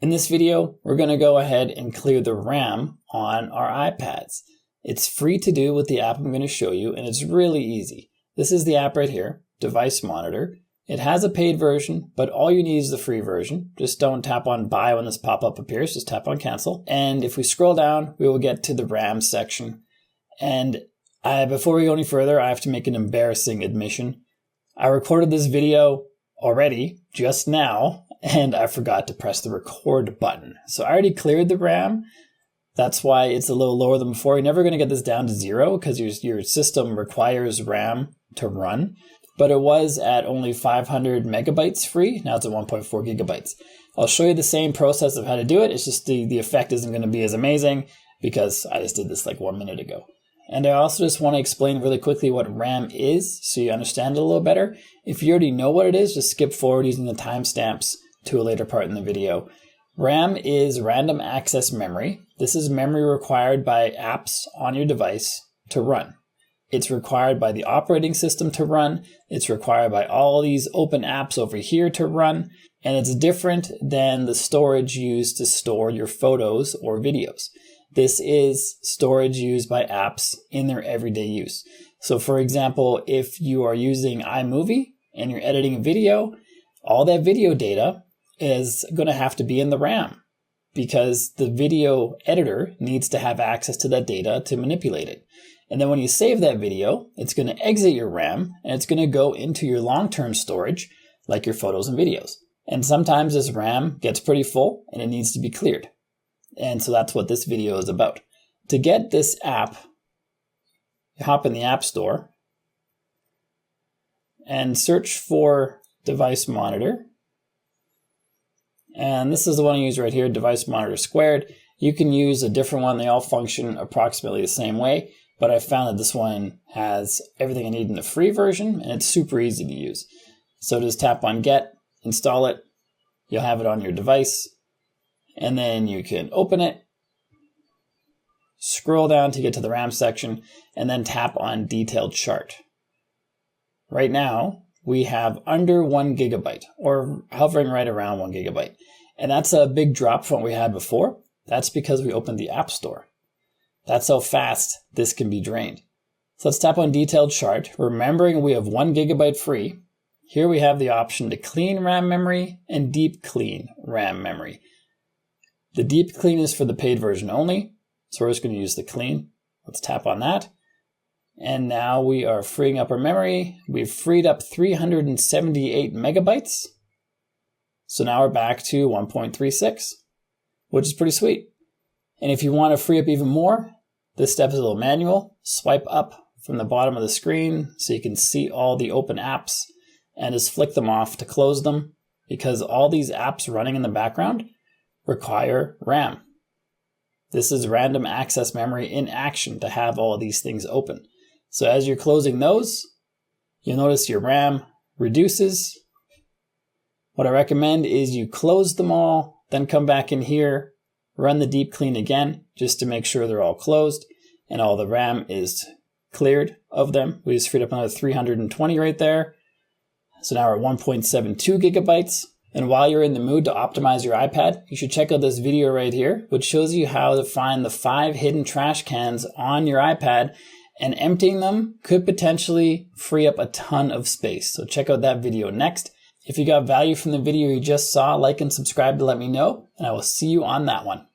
In this video, we're going to go ahead and clear the RAM on our iPads. It's free to do with the app I'm going to show you, and it's really easy. This is the app right here, Device Monitor. It has a paid version, but all you need is the free version. Just don't tap on buy when this pop-up appears, just tap on cancel. And if we scroll down, we will get to the RAM section. And before we go any further, I have to make an embarrassing admission. I recorded this video already, just now, and I forgot to press the record button. So I already cleared the RAM. That's why it's a little lower than before. You're never going to get this down to 0 because your system requires RAM to run. But it was at only 500 megabytes free. Now it's at 1.4 gigabytes. I'll show you the same process of how to do it. It's just the effect isn't going to be as amazing because I just did this like 1 minute ago. And I also just want to explain really quickly what RAM is so you understand it a little better. If you already know what it is, just skip forward using the timestamps to a later part in the video. RAM is random access memory. This is memory required by apps on your device to run. It's required by the operating system to run. It's required by all these open apps over here to run. And it's different than the storage used to store your photos or videos. This is storage used by apps in their everyday use. So for example, if you are using iMovie and you're editing a video, all that video data is going to have to be in the RAM because the video editor needs to have access to that data to manipulate it. And then when you save that video, it's going to exit your RAM and it's going to go into your long-term storage like your photos and videos. And sometimes this RAM gets pretty full and it needs to be cleared. And so that's what this video is about. To get this app, you hop in the App Store and search for Device Monitor. And this is the one I use right here, Device Monitor Squared. You can use a different one. They all function approximately the same way, but I found that this one has everything I need in the free version, and it's super easy to use. So just tap on Get, install it. You'll have it on your device, and then you can open it, scroll down to get to the RAM section, and then tap on Detailed Chart. Right now, we have under 1 gigabyte, or hovering right around 1 gigabyte. And that's a big drop from what we had before. That's because we opened the App Store. That's how fast this can be drained. So let's tap on Detailed Chart. Remembering we have 1 gigabyte free. Here we have the option to clean RAM memory and deep clean RAM memory. The deep clean is for the paid version only. So we're just going to use the clean. Let's tap on that. And now we are freeing up our memory. We've freed up 378 megabytes. So now we're back to 1.36, which is pretty sweet. And if you want to free up even more, this step is a little manual. Swipe up from the bottom of the screen so you can see all the open apps and just flick them off to close them because all these apps running in the background require RAM. This is random access memory in action to have all of these things open. So as you're closing those, you'll notice your RAM reduces. What I recommend is you close them all, then come back in here, run the deep clean again, just to make sure they're all closed and all the RAM is cleared of them. We just freed up another 320 right there. So now we're at 1.72 gigabytes. And while you're in the mood to optimize your iPad, you should check out this video right here, which shows you how to find the 5 hidden trash cans on your iPad, and emptying them could potentially free up a ton of space. So check out that video next. If you got value from the video you just saw, like and subscribe to let me know, and I will see you on that one.